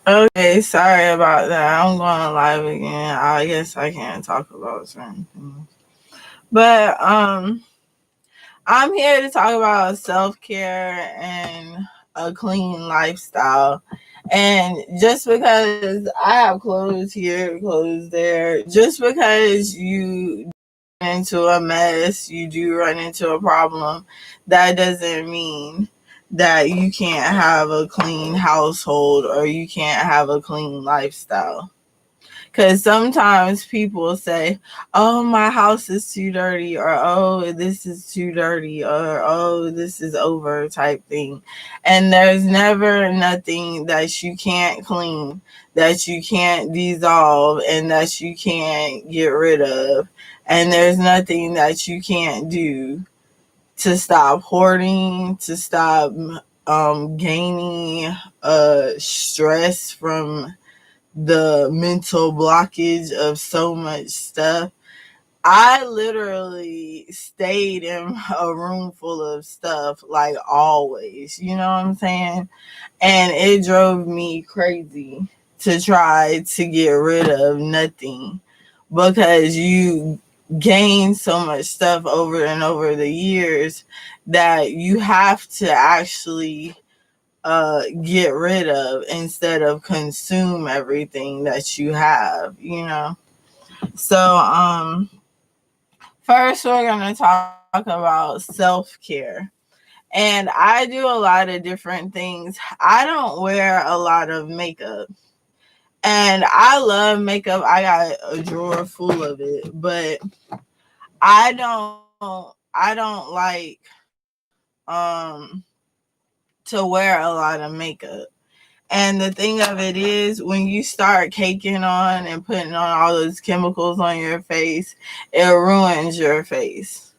Okay, sorry about that. I'm going live again. I guess I can't talk about certain things. But I'm here to talk about self-care and a clean lifestyle. And just because I have clothes here, clothes there, just because you run into a mess, you do run into a problem, that doesn't mean that you can't have a clean household or you can't have a clean lifestyle. Because sometimes people say, oh, my house is too dirty, or oh, this is too dirty, or oh, this is over type thing. And there's never nothing that you can't clean, that you can't dissolve, and that you can't get rid of. And there's nothing that you can't do to stop hoarding, to stop gaining stress from the mental blockage of so much stuff. I literally stayed in a room full of stuff like always, you know what I'm saying? And it drove me crazy to try to get rid of nothing because you gain so much stuff over and over the years that you have to actually get rid of instead of consume everything that you have, you know. So first we're going to talk about self-care. And I do a lot of different things. I don't wear a lot of makeup. And I love makeup. I got a drawer full of it, but I don't like um to wear a lot of makeup. And the thing of it is, when you start caking on and putting on all those chemicals on your face, it ruins your face.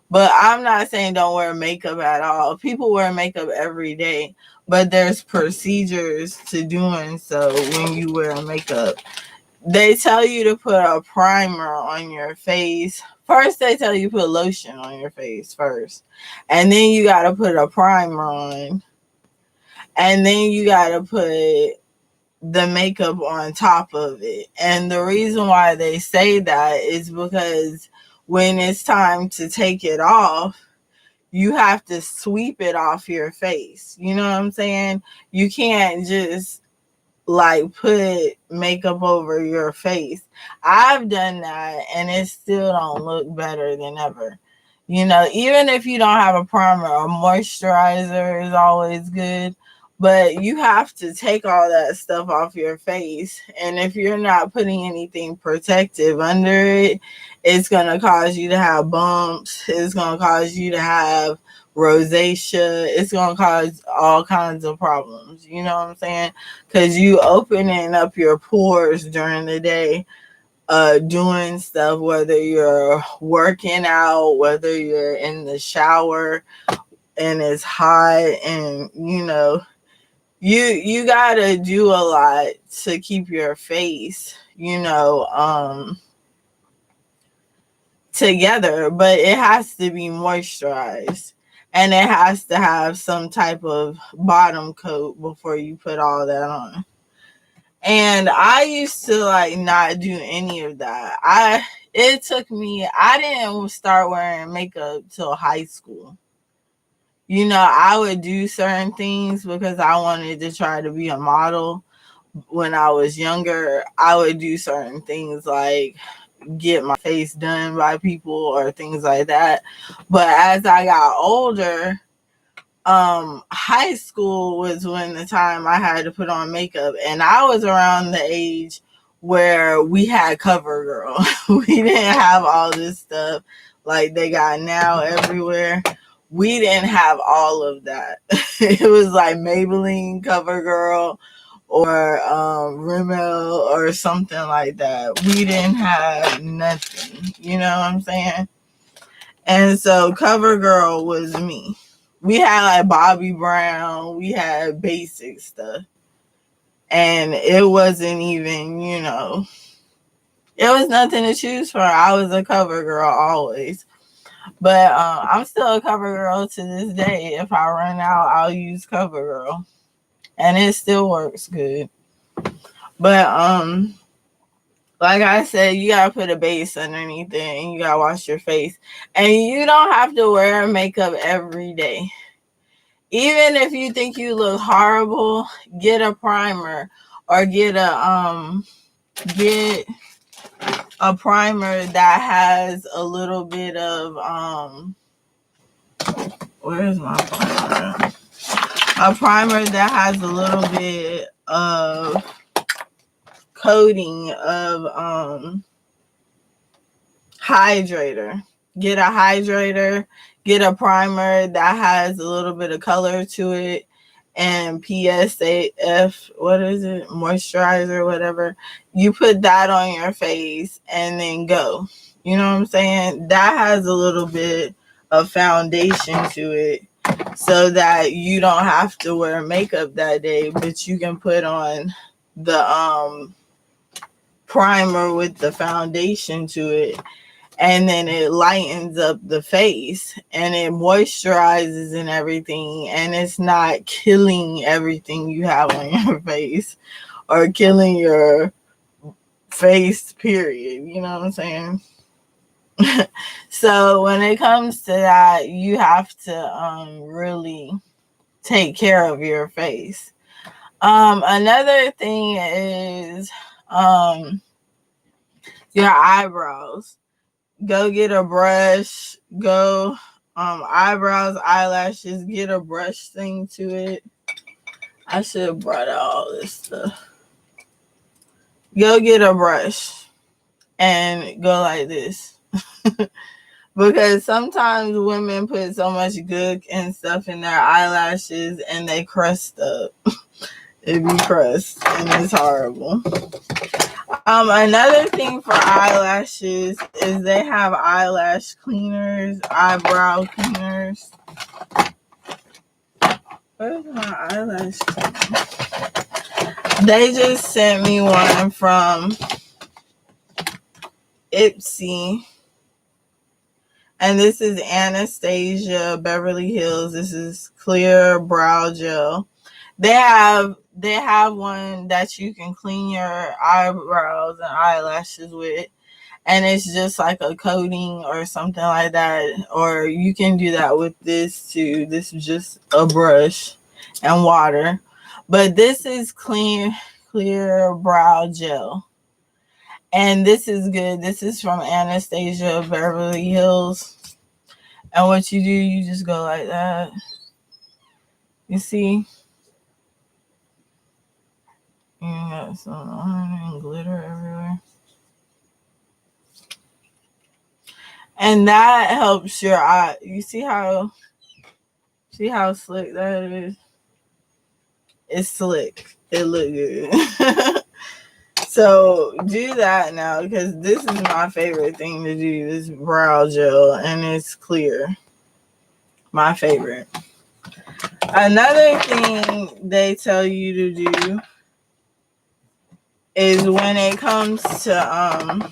But I'm not saying don't wear makeup at all. People wear makeup every day, but there's procedures to doing so when you wear makeup. They tell you to put a primer on your face. First, they tell you put lotion on your face first. And then you got to put a primer on. And then you got to put the makeup on top of it. And the reason why they say that is because when it's time to take it off, you have to sweep it off your face. You know what I'm saying? You can't just like put makeup over your face. I've done that and it still don't look better than ever. You know, even if you don't have a primer, a moisturizer is always good. But you have to take all that stuff off your face. And if you're not putting anything protective under it, it's going to cause you to have bumps. It's going to cause you to have rosacea. It's going to cause all kinds of problems. You know what I'm saying? Because you opening up your pores during the day, doing stuff, whether you're working out, whether you're in the shower and it's hot, and you gotta do a lot to keep your face together, but it has to be moisturized, and it has to have some type of bottom coat before you put all that on. And I used to like not do any of that. I didn't start wearing makeup till high school. I would do certain things because I wanted to try to be a model. When I was younger, I would do certain things like get my face done by people or things like that. But as I got older, high school was when the time I had to put on makeup, and I was around the age where we had CoverGirl. We didn't have all this stuff like they got now everywhere. We didn't have all of that. It was like Maybelline, CoverGirl, or Rimmel or something like that. We didn't have nothing. You know what I'm saying? And so CoverGirl was me. We had like Bobbi Brown. We had basic stuff. And it wasn't even, it was nothing to choose for. I was a CoverGirl always. But I'm still a CoverGirl to this day. If I run out, I'll use CoverGirl. And it still works good. But like I said, you gotta put a base underneath it and you gotta wash your face. And you don't have to wear makeup every day. Even if you think you look horrible, get a primer or get a primer that has a little bit of where's my primer? A primer that has a little bit of coating of hydrator. Get a hydrator, get a primer that has a little bit of color to it, and PSAF, what is it? Moisturizer, whatever. You put that on your face and then go. You know what I'm saying? That has a little bit of foundation to it so that you don't have to wear makeup that day, but you can put on the primer with the foundation to it, and then it lightens up the face and it moisturizes and everything, and it's not killing everything you have on your face or killing your face, period. You know what I'm saying? So when it comes to that, you have to really take care of your face. Another thing is your eyebrows. Go get a brush. Go eyebrows, eyelashes, get a brush thing to it. I should have brought out all this stuff. Go get a brush and go like this. Because sometimes women put so much gook and stuff in their eyelashes and they crust up. It be crust and it's horrible. Another thing for eyelashes is they have eyelash cleaners, eyebrow cleaners. Where's my eyelash cleaner? They just sent me one from Ipsy. And this is Anastasia Beverly Hills. This is clear brow gel. They have one that you can clean your eyebrows and eyelashes with, and it's just like a coating or something like that. Or you can do that with this too. This is just a brush and water, but this is clear brow gel, and this is good. This is from Anastasia Beverly Hills. And what you do, you just go like that. You see? You got some glitter everywhere. And that helps your eye. You see how slick that is? It's slick. It look good. So do that now, because this is my favorite thing to do, this brow gel, and it's clear. My favorite. Another thing they tell you to do is when it comes to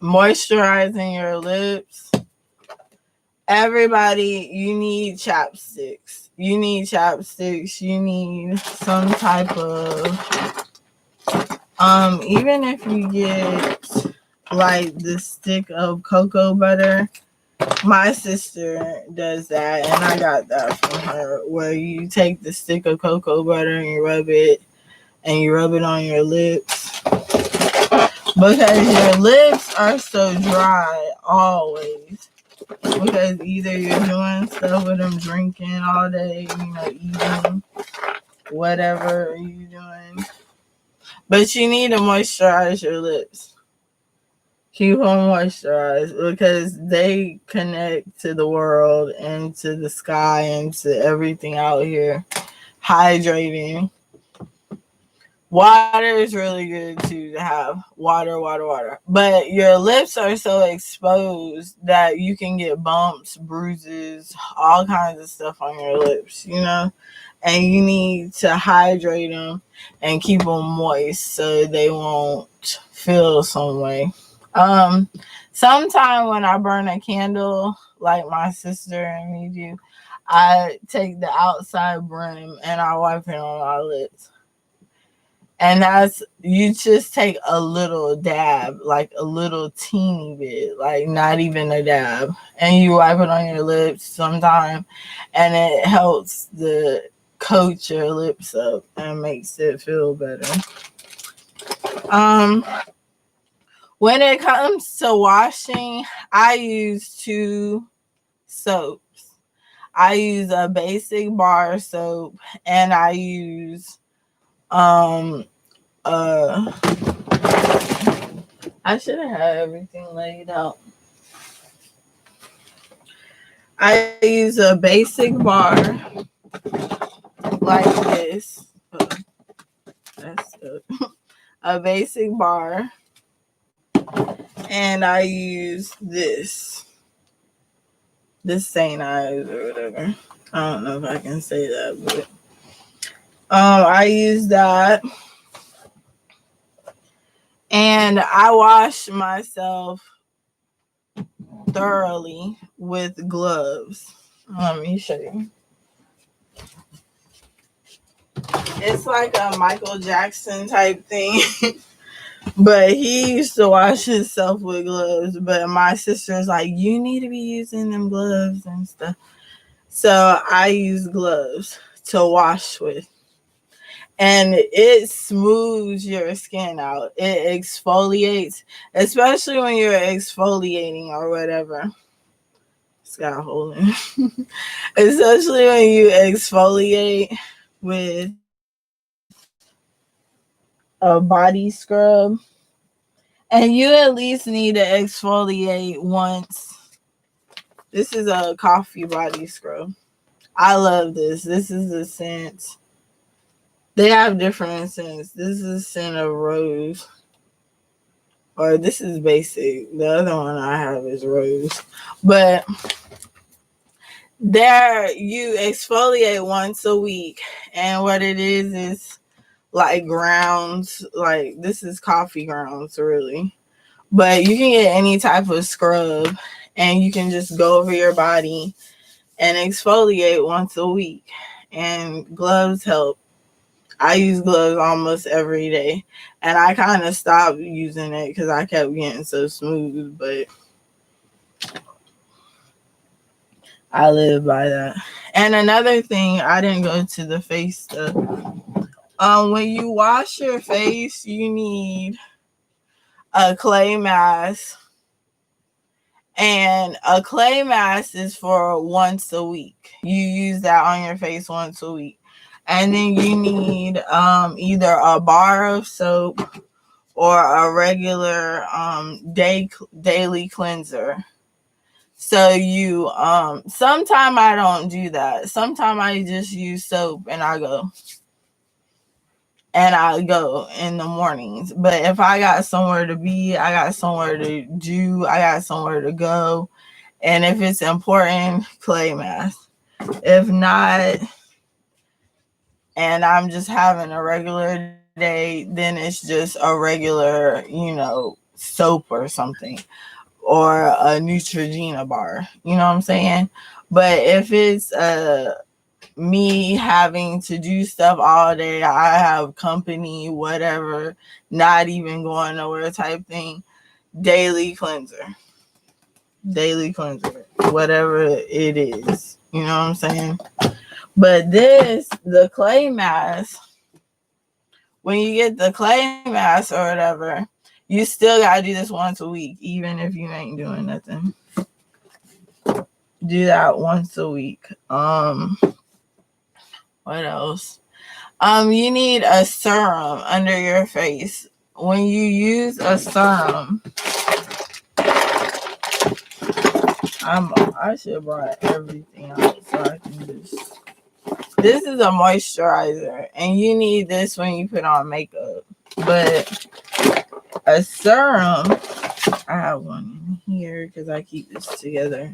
moisturizing your lips, everybody, you need chapsticks. You need some type of even if you get like the stick of cocoa butter. My sister does that, and I got that from her, where you take the stick of cocoa butter and you rub it on your lips, because your lips are so dry always, because either you're doing stuff with them, drinking all day, eating, whatever you're doing, but you need to moisturize your lips. Keep them moisturized, because they connect to the world and to the sky and to everything out here. Hydrating. Water is really good too, to have water. But your lips are so exposed that you can get bumps, bruises, all kinds of stuff on your lips, and you need to hydrate them and keep them moist so they won't feel some way. Sometime when I burn a candle, like my sister and me do, I take the outside brim and I wipe it on my lips. And that's, you just take a little dab, like a little teeny bit, like not even a dab, and you wipe it on your lips sometime, and it helps to coat your lips up and makes it feel better. When it comes to washing, I use 2 soaps. I use a basic bar soap, and I use I should have had everything laid out. I use a basic bar like this. That's it. A basic bar. And I use this St. Ives or whatever. I don't know if I can say that, but I use that. And I wash myself thoroughly with gloves. Let me show you. It's like a Michael Jackson type thing. But he used to wash himself with gloves. But my sister's like, you need to be using them gloves and stuff. So I use gloves to wash with. And it smooths your skin out. It exfoliates, especially when you're exfoliating or whatever. It's got a hole in it. Especially when you exfoliate with a body scrub. And you at least need to exfoliate once. This is a coffee body scrub. I love this. This is a scent. They have different scents. This is a scent of rose. Or this is basic. The other one I have is rose. But there, you exfoliate once a week. And what it is like grounds. Like, this is coffee grounds, really. But you can get any type of scrub. And you can just go over your body and exfoliate once a week. And gloves help. I use gloves almost every day. And I kind of stopped using it because I kept getting so smooth. But I live by that. And another thing, I didn't go to the face stuff. When you wash your face, you need a clay mask. And a clay mask is for once a week. You use that on your face once a week. And then you need either a bar of soap or a regular daily cleanser. So you sometime I don't do that. Sometimes I just use soap and I go in the mornings. But if I got somewhere to be, I got somewhere to do, I got somewhere to go. And if it's important, clay mask. If not, and I'm just having a regular day, then it's just a regular, soap or something. Or a Neutrogena bar. You know what I'm saying? But if it's me having to do stuff all day, I have company, whatever, not even going nowhere type thing, daily cleanser, whatever it is. You know what I'm saying? But the clay mask, when you get the clay mask or whatever, you still gotta do this once a week, even if you ain't doing nothing. Do that once a week. What else? You need a serum under your face. When you use a serum, I should have brought everything out so I can just. This is a moisturizer, and you need this when you put on makeup. But a serum, I have one in here because I keep this together.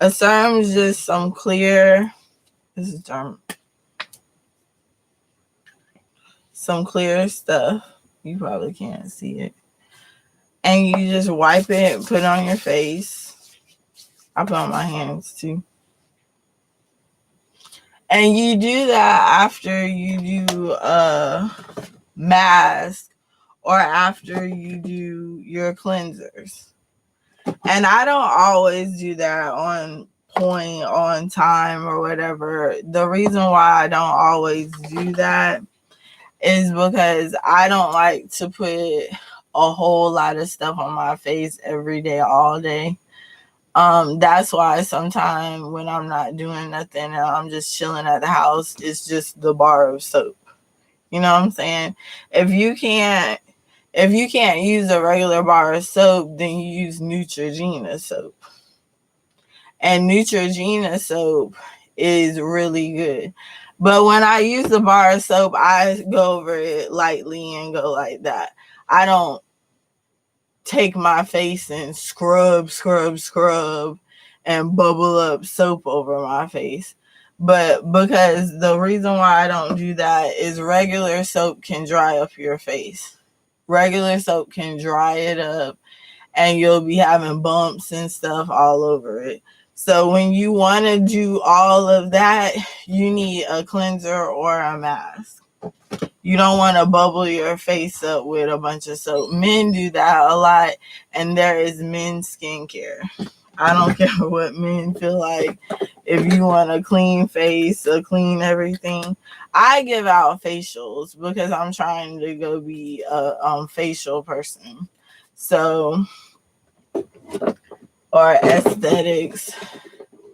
A serum is just some clear. This is some clear stuff. You probably can't see it. And you just wipe it, put it on your face. I put on my hands too. And you do that after you do mask or after you do your cleansers. And I don't always do that on point, on time, or whatever. The reason why I don't always do that is because I don't like to put a whole lot of stuff on my face every day, all day. That's why sometimes when I'm not doing nothing and I'm just chilling at the house, it's just the bar of soap. You know what I'm saying? If you can't use a regular bar of soap, then you use Neutrogena soap. And Neutrogena soap is really good. But when I use the bar of soap, I go over it lightly and go like that. I don't take my face and scrub and bubble up soap over my face. But because the reason why I don't do that is regular soap can dry up your face. Regular soap can dry it up and you'll be having bumps and stuff all over it. So when you want to do all of that, you need a cleanser or a mask. You don't want to bubble your face up with a bunch of soap. Men do that a lot, and there is men's skincare. I don't care what men feel like. If you want a clean face, a clean everything, I give out facials because I'm trying to go be a facial person. So, or aesthetics,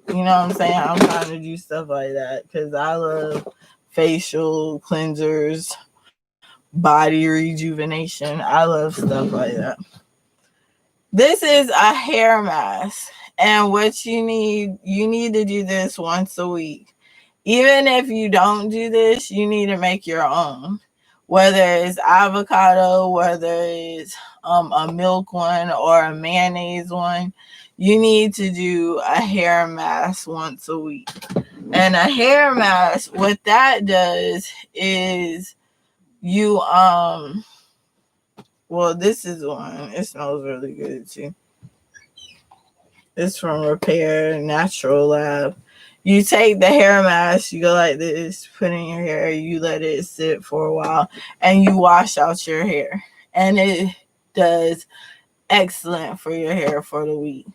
you know what I'm saying? I'm trying to do stuff like that because I love facial cleansers, body rejuvenation. I love stuff like that. This is a hair mask, and what you need to do this once a week. Even if you don't do this, you need to make your own. Whether it's avocado, whether it's a milk one or a mayonnaise one, you need to do a hair mask once a week. And a hair mask, what that does is you well, this is one. It smells really good too. It's from Repair Natural Lab. You take the hair mask, you go like this, put in your hair, you let it sit for a while, and you wash out your hair. And it does excellent for your hair for the week.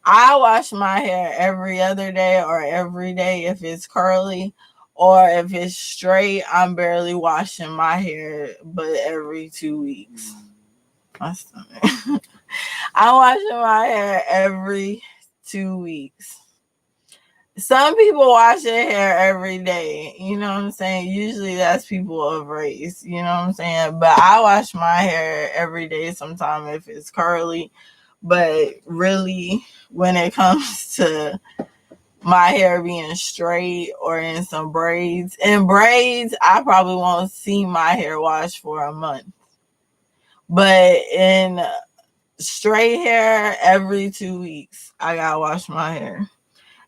I wash my hair every other day or every day if it's curly, or if it's straight, I'm barely washing my hair, but every 2 weeks. My stomach. I'm washing my hair every 2 weeks. Some people wash their hair every day. You know what I'm saying? Usually that's people of race. You know what I'm saying? But I wash my hair every day sometimes if it's curly. But really, when it comes to my hair being straight or in some braids, I probably won't see my hair washed for a month. But in straight hair, every 2 weeks, I gotta wash my hair.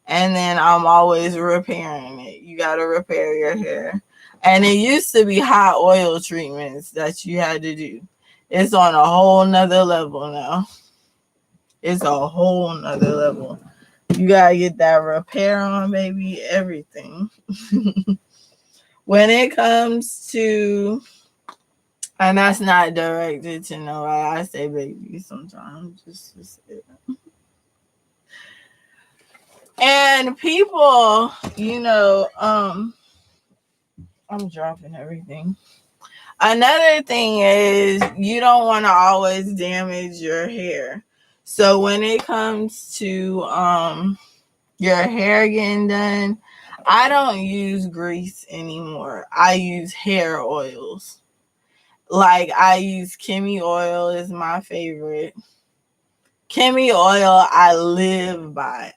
And then I'm always repairing it. You gotta repair your hair. And it used to be hot oil treatments that you had to do. It's on a whole nother level now. It's a whole nother level. You gotta get that repair on, baby, everything. When it comes to, and that's not directed to nobody. I say baby sometimes, just to say that. And people, I'm dropping everything. Another thing is you don't want to always damage your hair. So when it comes to your hair getting done, I don't use grease anymore. I use hair oils. Like I use Kimmy oil is my favorite. Kimmy oil, I live by.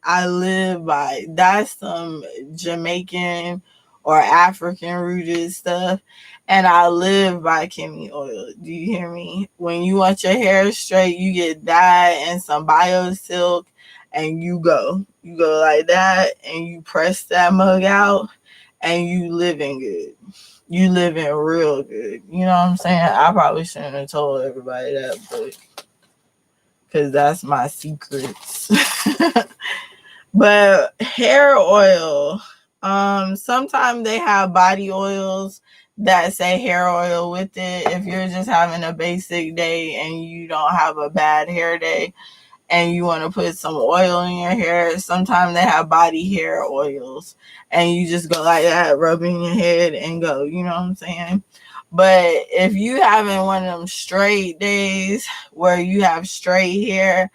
That's some Jamaican or African rooted stuff. And I live by Kimmy oil. Do you hear me? When you want your hair straight, you get that and some BioSilk and you go. You go like that and you press that mug out and you living good. You living real good. You know what I'm saying? I probably shouldn't have told everybody that, but because that's my secrets. But hair oil, sometimes they have body oils that say hair oil with it. If you're just having a basic day and you don't have a bad hair day and you want to put some oil in your hair, sometimes they have body hair oils and you just go like that, rubbing your head and go, you know what I'm saying? But if you having one of them straight days where you have straight hair,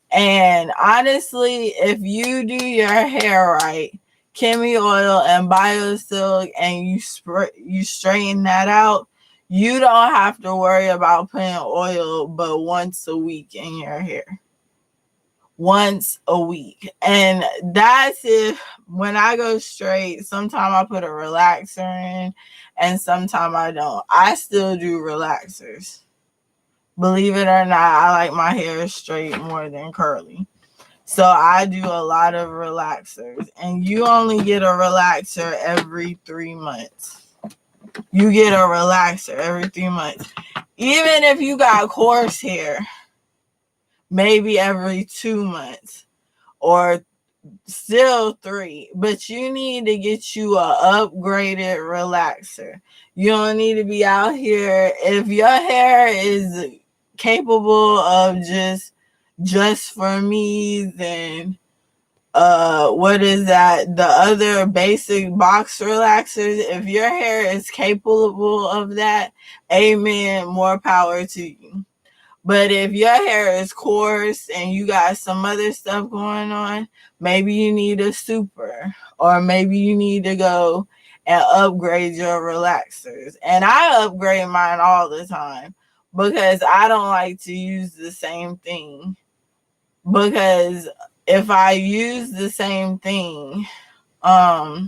and honestly, if you do your hair right, Kemi oil and BioSilk, and you straighten that out, you don't have to worry about putting oil but once a week in your hair. Once a week. And that's if when I go straight, sometimes I put a relaxer in and sometimes I don't. I still do relaxers. Believe it or not, I like my hair straight more than curly. So I do a lot of relaxers. And you only get a relaxer every 3 months. You get a relaxer every 3 months. Even if you got coarse hair, maybe every 2 months or still 3. But you need to get you a upgraded relaxer. You don't need to be out here. If your hair is capable of just for me, then what is that, the other basic box relaxers, if your hair is capable of that, amen, more power to you. But if your hair is coarse and you got some other stuff going on, maybe you need a super, or maybe you need to go and upgrade your relaxers. And I upgrade mine all the time because I don't like to use the same thing. Because if I use the same thing, they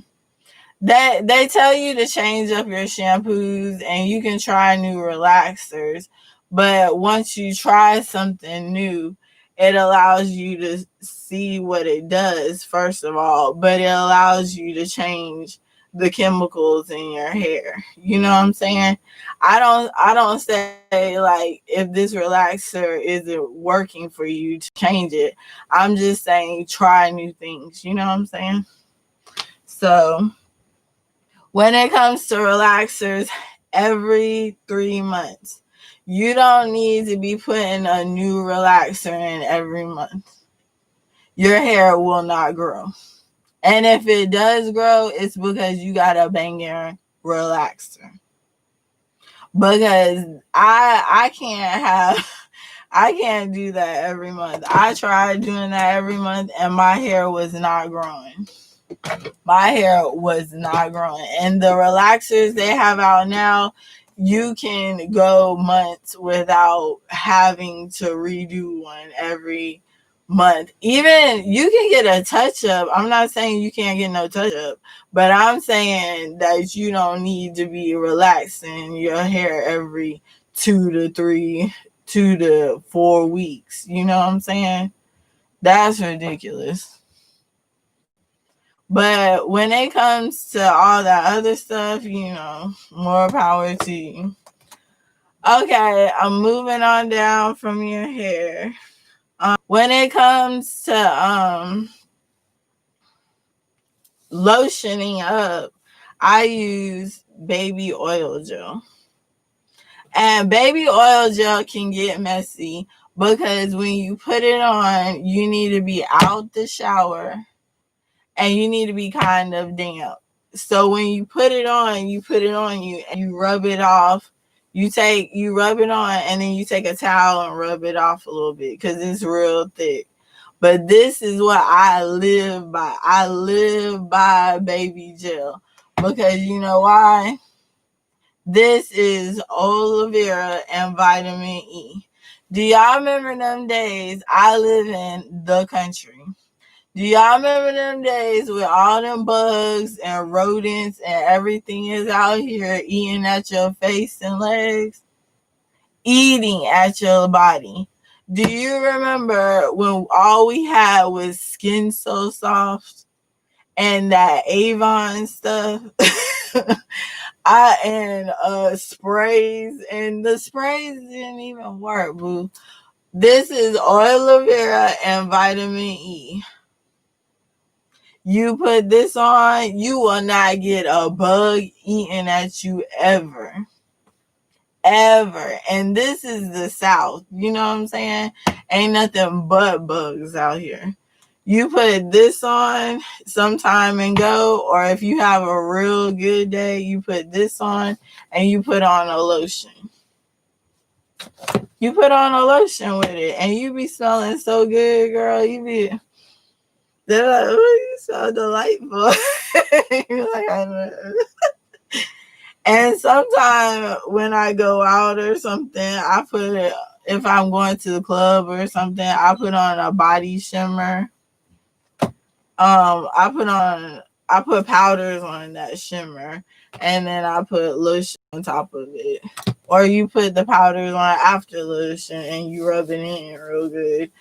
tell you to change up your shampoos and you can try new relaxers. But once you try something new, it allows you to see what it does, first of all, but it allows you to change the chemicals in your hair. You know what I'm saying? I don't say like if this relaxer isn't working for you to change it. I'm just saying try new things. You know what I'm saying? So when it comes to relaxers, every 3 months. You don't need to be putting a new relaxer in every month. Your hair will not grow. And if it does grow, it's because you got a banger relaxer. Because I can't do that every month. I tried doing that every month and my hair was not growing. My hair was not growing. And the relaxers they have out now, you can go months without having to redo one every month. Even you can get a touch up. I'm not saying you can't get no touch up, but I'm saying that you don't need to be relaxing your hair every 2 to 4 weeks. You know what I'm saying? That's ridiculous. But when it comes to all that other stuff, more power to you. Okay, I'm moving on down from your hair. When it comes to lotioning up, I use baby oil gel. And baby oil gel can get messy because when you put it on, you need to be out the shower and you need to be kind of damp. So when you put it on you and you rub it off. You rub it on and then you take a towel and rub it off a little bit because it's real thick. But this is what I live by. I live by baby gel because you know why? This is aloe vera and vitamin E. Do y'all remember them days? I live in the country. Do y'all remember them days with all them bugs and rodents and everything is out here eating at your face and legs? Eating at your body. Do you remember when all we had was Skin So Soft and that Avon stuff? Sprays, and the sprays didn't even work, boo. This is aloe vera and vitamin E. You put this on, you will not get a bug eating at you ever. Ever. And this is the South. You know what I'm saying? Ain't nothing but bugs out here. You put this on sometime and go, or if you have a real good day, you put this on and you put on a lotion. You put on a lotion with it and you be smelling so good, girl. They're like, oh, you so delightful. You're like, I know. And sometimes when I go out or something, if I'm going to the club or something, I put on a body shimmer. I put powders on that shimmer, and then I put lotion on top of it. Or you put the powders on after lotion and you rub it in real good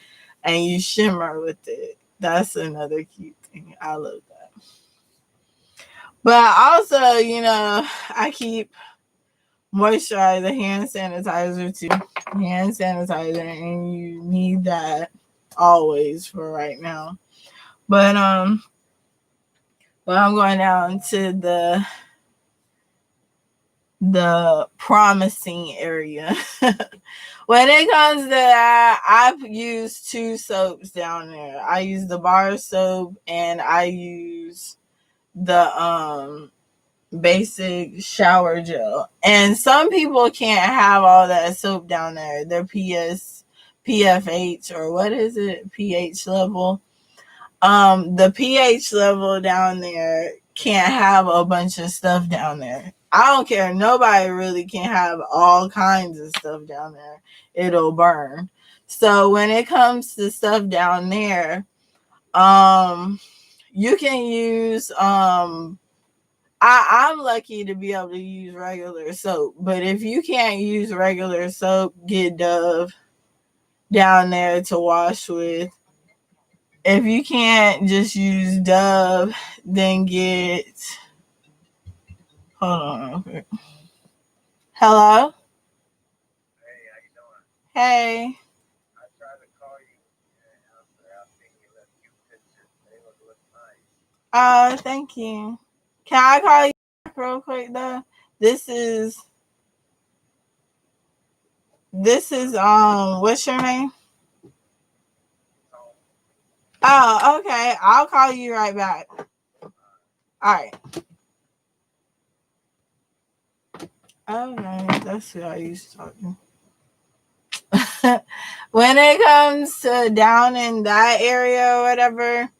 and you shimmer with it. That's another cute thing. I love that. But also, I keep moisturizer, hand sanitizer too. Hand sanitizer, and you need that always for right now. But I'm going down to the promising area. When it comes to that, I've used 2 soaps down there. I use the bar soap and I use the basic shower gel. And some people can't have all that soap down there. Their PFH, or what is it? pH level. The pH level down there can't have a bunch of stuff down there. I don't care. Nobody really can have all kinds of stuff down there. It'll burn. So when it comes to stuff down there, you can use I'm lucky to be able to use regular soap, but if you can't use regular soap, get Dove down there to wash with. If you can't just use Dove, then get. Hold on real quick. Hello? Hey, how you doing? Hey. I tried to call you after asking you left few pictures. They look nice. Oh, thank you. Can I call you back real quick though? This is what's your name? Oh, okay. I'll call you right back. All right. Okay, that's who I used to talk to. When it comes to down in that area or whatever,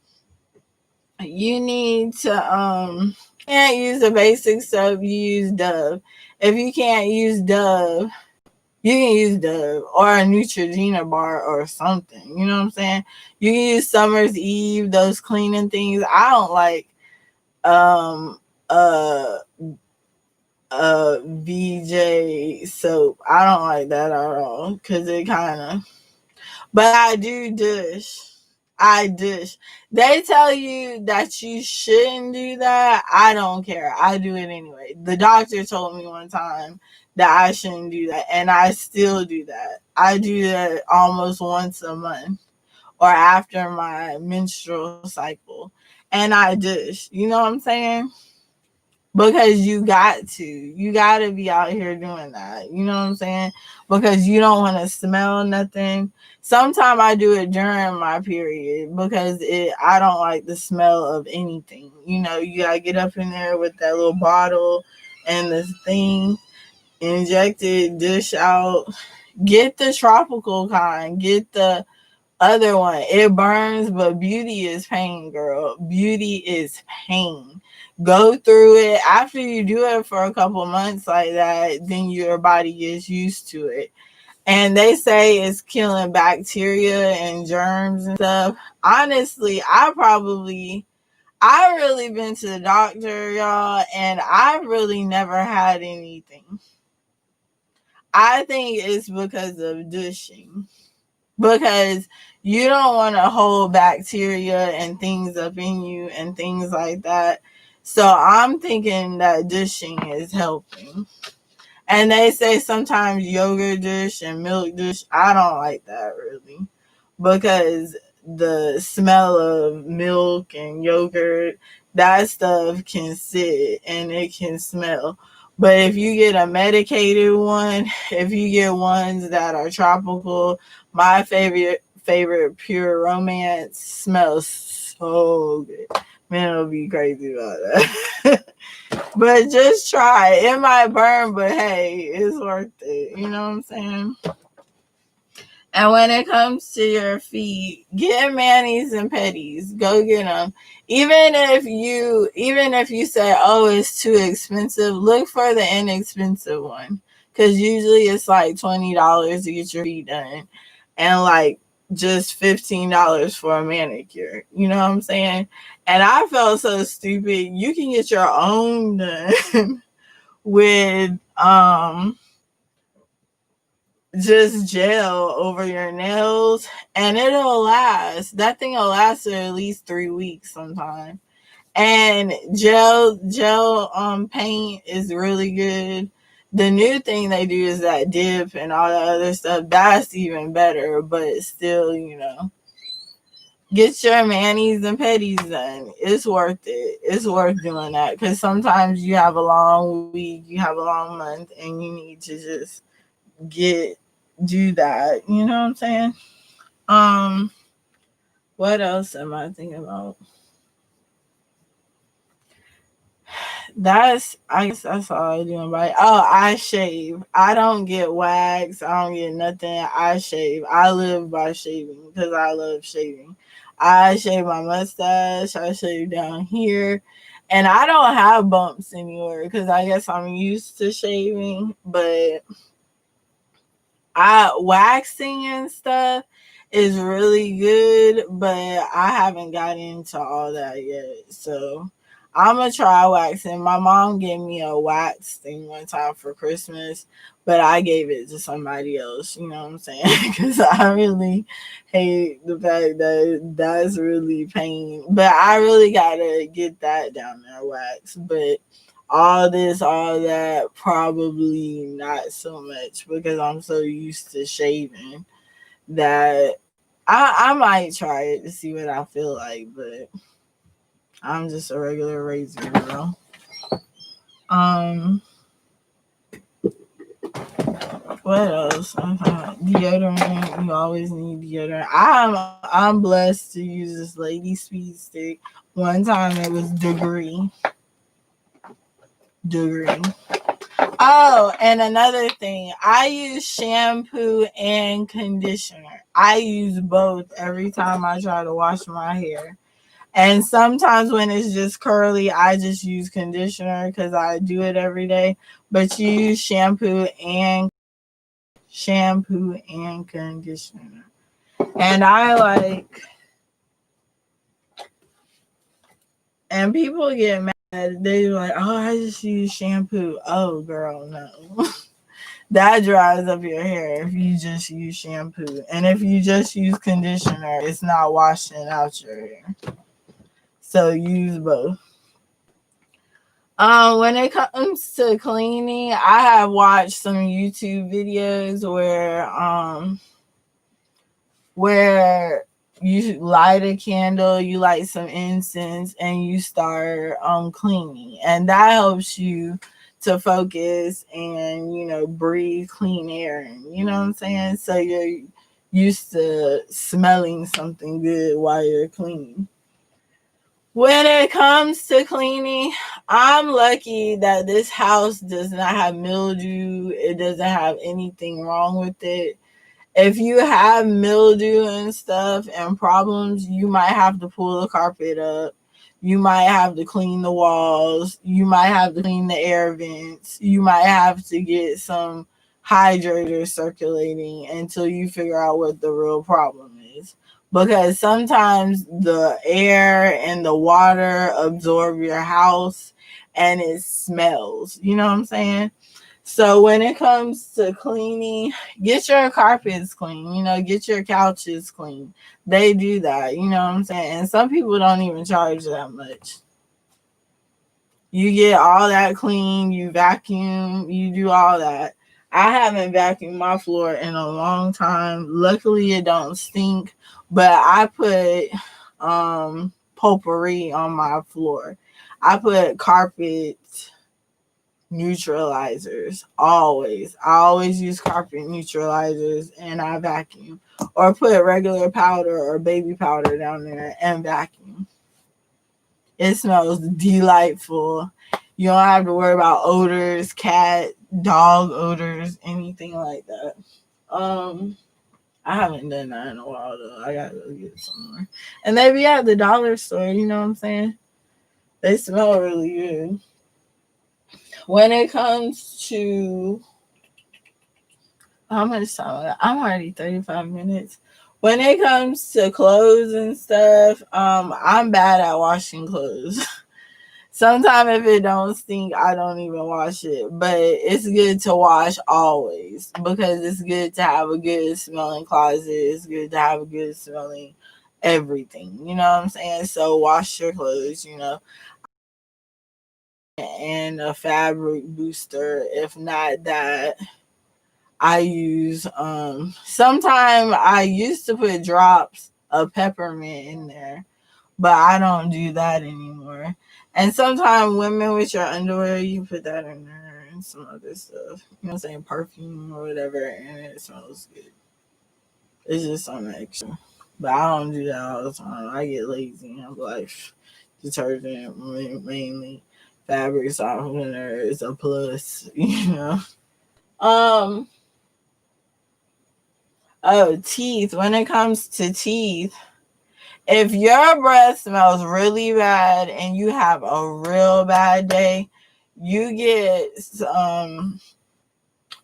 you need to can't use a basic soap, you use Dove. If you can't use Dove, you can use Dove or a Neutrogena bar or something. You know what I'm saying? You can use Summer's Eve, those cleaning things. I don't like VJ soap. I don't like that at all because it kind of. But I do dish. I dish. They tell you that you shouldn't do that. I don't care. I do it anyway. The doctor told me one time that I shouldn't do that, and I still do that. I do that almost once a month or after my menstrual cycle, and I dish. You know what I'm saying? Because you got to be out here doing that. You know what I'm saying? Because you don't want to smell nothing. Sometimes I do it during my period because I don't like the smell of anything. You gotta get up in there with that little bottle and the thing, inject it, dish out. Get the tropical kind. Get the other one. It burns, but beauty is pain, girl. Beauty is pain. Go through it. After you do it for a couple months like that, then your body gets used to it. And they say it's killing bacteria and germs and stuff. Honestly, I really been to the doctor, y'all, and I really never had anything. I think it's because of douching. Because you don't want to hold bacteria and things up in you and things like that. So I'm thinking that douching is helping. And they say sometimes yogurt dish and milk dish. I don't like that really because the smell of milk and yogurt, that stuff can sit and it can smell. But if you get a medicated one, if you get ones that are tropical, my favorite Pure Romance smells so good. Man, it'll be crazy about that. But just try. It might burn, but hey, it's worth it. You know what I'm saying? And when it comes to your feet, get manis and petties. Go get them. Even if you say, oh, it's too expensive, look for the inexpensive one. Because usually it's like $20 to get your feet done. And like just $15 for a manicure. You know what I'm saying? And I felt so stupid. You can get your own done with just gel over your nails, and it'll last. That thing will last for at least 3 weeks sometimes. And gel paint is really good. The new thing they do is that dip and all that other stuff. That's even better, but still, get your manis and petties done. It's worth it. It's worth doing that, because sometimes you have a long week, you have a long month, and you need to just do that. You know what I'm saying? What else am I thinking about? I guess that's all I do about it. Oh, I shave. I don't get wax. I don't get nothing. I shave. I live by shaving because I love shaving. I shave my mustache. I shave down here. And I don't have bumps anywhere because I guess I'm used to shaving. But waxing and stuff is really good, but I haven't got into all that yet. So I'm gonna try waxing. My mom gave me a wax thing one time for Christmas, but I gave it to somebody else. You know what I'm saying? Because I really hate the fact that that's really pain. But I really gotta get that down there, wax. But all that, probably not so much, because I'm so used to shaving that I might try it to see what I feel like, but I'm just a regular razor girl. What else? Deodorant. You always need deodorant. I'm blessed to use this Lady Speed Stick. One time it was Degree. Oh, and another thing, I use shampoo and conditioner. I use both every time I try to wash my hair. And sometimes when it's just curly, I just use conditioner because I do it every day. But you use shampoo and conditioner. And and people get mad. They're like, oh, I just use shampoo. Oh, girl, no. That dries up your hair if you just use shampoo. And if you just use conditioner, it's not washing out your hair. So use both. When it comes to cleaning, I have watched some YouTube videos where you light a candle, you light some incense, and you start cleaning. And that helps you to focus and breathe clean air. And you know what I'm saying? So you're used to smelling something good while you're cleaning. When it comes to cleaning, I'm lucky that this house does not have mildew. It doesn't have anything wrong with it. If you have mildew and stuff and problems, you might have to pull the carpet up. You might have to clean the walls. You might have to clean the air vents. You might have to get some hydrator circulating until you figure out what the real problem is. Because sometimes the air and the water absorb your house and it smells. You know what I'm saying? So when it comes to cleaning, get your carpets clean, get your couches clean. They do that, you know what I'm saying? And some people don't even charge that much. You get all that clean, you vacuum, you do all that. I haven't vacuumed my floor in a long time. Luckily, it don't stink, but I put potpourri on my floor. I put carpet neutralizers always. I always use carpet neutralizers and I vacuum or put regular powder or baby powder down there and vacuum. It smells delightful. You don't have to worry about odors, cat, dog odors, anything like that. I haven't done that in a while though. I gotta go get some more. And they be at the dollar store, you know what I'm saying? They smell really good. When it comes to how much time? I'm already 35 minutes. When it comes to clothes and stuff, I'm bad at washing clothes. Sometimes if it don't stink, I don't even wash it. But it's good to wash always because it's good to have a good smelling closet. It's good to have a good smelling everything. You know what I'm saying? So wash your clothes, and a fabric booster. If not that, I use sometime I used to put drops of peppermint in there, but I don't do that anymore. And sometimes women with your underwear, you put that in there and some other stuff. You know what I'm saying? Perfume or whatever, and it smells good. It's just something extra. But I don't do that all the time. I get lazy. I'm like, detergent mainly. Fabric softener is a plus, Um, oh, teeth. When it comes to teeth, if your breath smells really bad and you have a real bad day, you get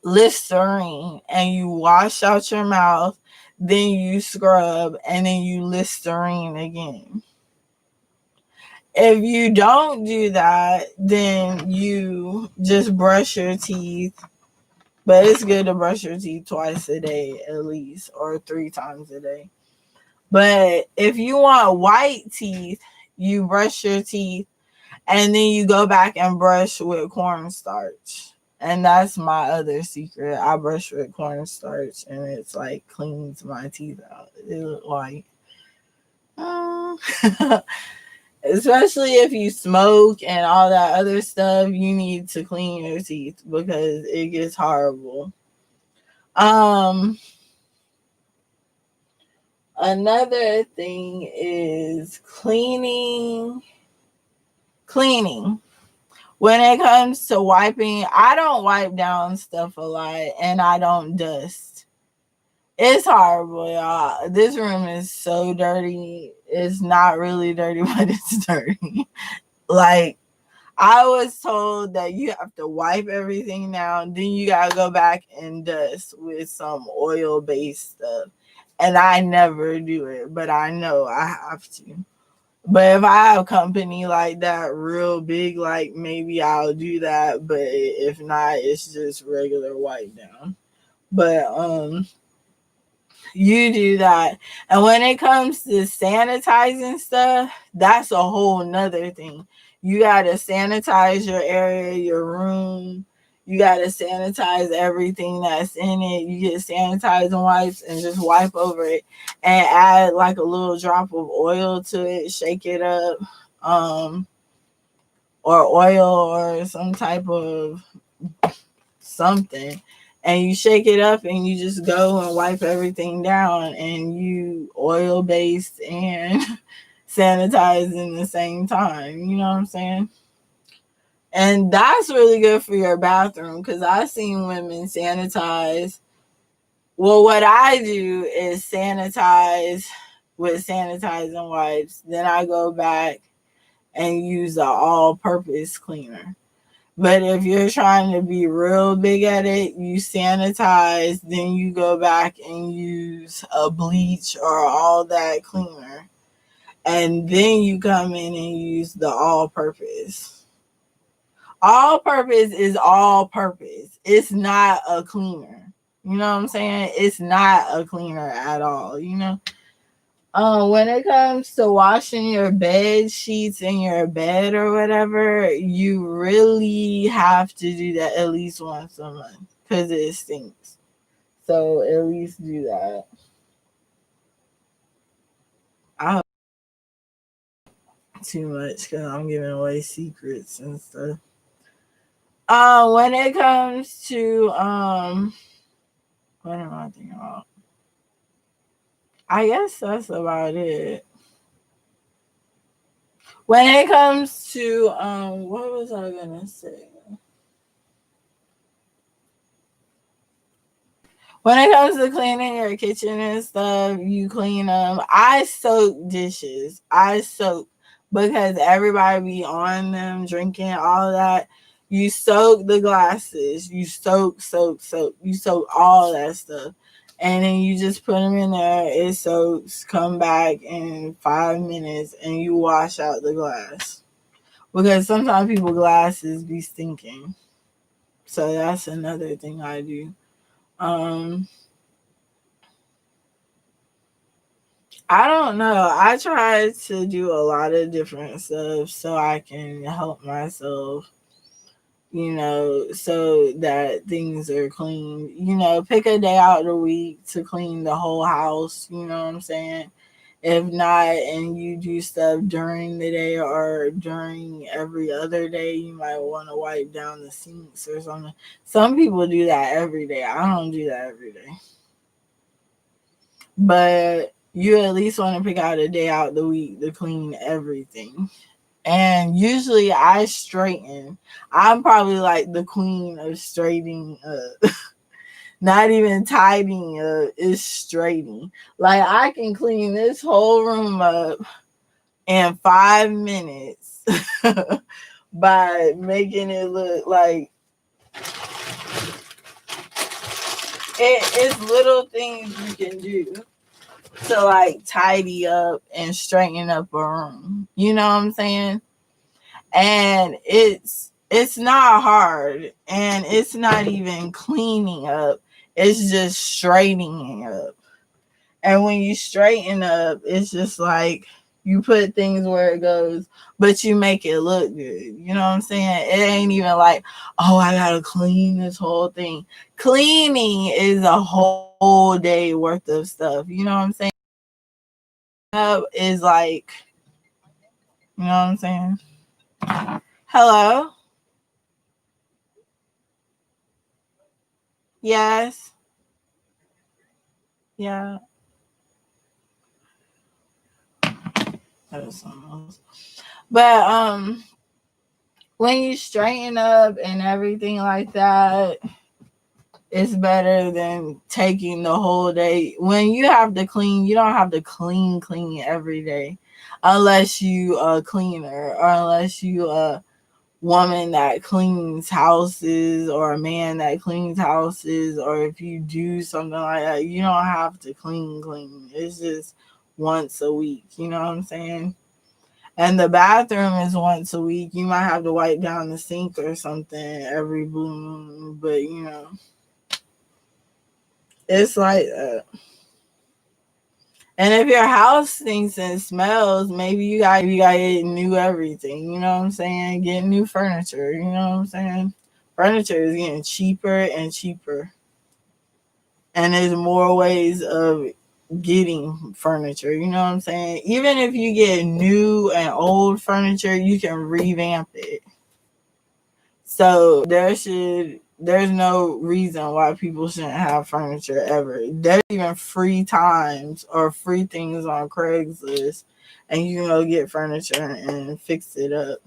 Listerine and you wash out your mouth, then you scrub, and then you Listerine again. If you don't do that, then you just brush your teeth. But it's good to brush your teeth twice a day at least, or 3 times a day. But if you want white teeth, you brush your teeth and then you go back and brush with cornstarch. And that's my other secret. I brush with cornstarch and it's like cleans my teeth out. They look white. Especially if you smoke and all that other stuff, you need to clean your teeth because it gets horrible. Another thing is cleaning. When it comes to wiping, I don't wipe down stuff a lot and I don't dust. It's horrible, y'all. This room is so dirty. It's not really dirty, but it's dirty. Like, I was told that you have to wipe everything down, then you gotta go back and dust with some oil-based stuff. And I never do it, but I know I have to. But if I have company like that, real big, like maybe I'll do that. But if not, it's just regular wipe down. But you do that. And when it comes to sanitizing stuff, that's a whole nother thing. You gotta sanitize your area, your room. You gotta sanitize everything that's in it. You get sanitizing wipes and just wipe over it and add like a little drop of oil to it, shake it up, or oil or some type of something, and you shake it up and you just go and wipe everything down, and you oil based and sanitize in the same time. You know what I'm saying? And that's really good for your bathroom because I've seen women sanitize. Well, what I do is sanitize with sanitizing wipes. Then I go back and use the all-purpose cleaner. But if you're trying to be real big at it, you sanitize, then you go back and use a bleach or all that cleaner. And then you come in and use the all-purpose. All-purpose is all-purpose. It's not a cleaner. You know what I'm saying? It's not a cleaner at all, When it comes to washing your bed sheets in your bed or whatever, you really have to do that at least once a month. because it stinks. So at least do that. I hope too much because I'm giving away secrets and stuff. When it comes to what am I thinking about? I guess that's about it. When it comes to what was I gonna say? When it comes to cleaning your kitchen and stuff, you clean them. I soak dishes. I soak because everybody be on them drinking all that. You soak the glasses. You soak. You soak all that stuff. And then you just put them in there. It soaks. Come back in 5 minutes and you wash out the glass. Because sometimes people glasses be stinking. So that's another thing I do. I don't know. I try to do a lot of different stuff so I can help myself, so that things are clean. Pick a day out of the week to clean the whole house, you know what I'm saying? If not, and you do stuff during the day or during every other day, you might want to wipe down the sinks or something. Some people do that every day. I don't do that every day. But you at least want to pick out a day out the week to clean everything. And usually I straighten. I'm probably like the queen of straightening up. Not even tidying up, it's straightening. Like I can clean this whole room up in 5 minutes by making it look like it's little things you can do to like tidy up and straighten up a room. You know what I'm saying? And it's not hard, and it's not even cleaning up. It's just straightening up. And when you straighten up, it's just like you put things where it goes, but you make it look good. You know what I'm saying? It ain't even like, oh, I gotta clean this whole thing. Cleaning is a whole day worth of stuff. You know what I'm saying? Up is like, you know what I'm saying? Hello? Yes. Yeah. That was something else. But when you straighten up and everything like that, it's better than taking the whole day. When you have to clean, you don't have to clean every day, unless you a cleaner or unless you a woman that cleans houses or a man that cleans houses, or if you do something like that, you don't have to clean. It's just once a week. You know what I'm saying? And the bathroom is once a week. You might have to wipe down the sink or something every blue moon, but it's like that. And if your house stinks and smells, maybe you gotta get new everything. You know what I'm saying? Get new furniture. You know what I'm saying? Furniture is getting cheaper and cheaper, and there's more ways of getting furniture. You know what I'm saying? Even if you get new and old furniture, you can revamp it. So there's no reason why people shouldn't have furniture ever. There's even free times or free things on Craigslist, and you can go get furniture and fix it up.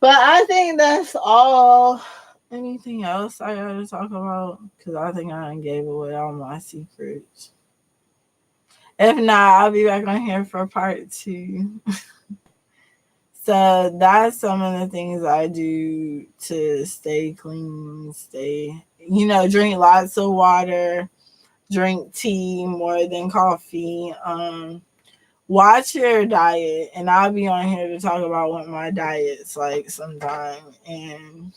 But I think that's all. Anything else I gotta talk about? Because I think I gave away all my secrets. If not, I'll be back on here for part 2. So that's some of the things I do to stay clean, drink lots of water, drink tea more than coffee. Watch your diet, and I'll be on here to talk about what my diet's like sometime. And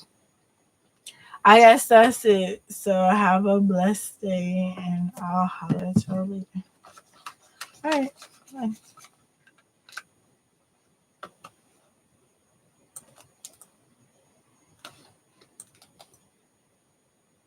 I guess that's it. So have a blessed day, and I'll holler at you later. All right. Bye.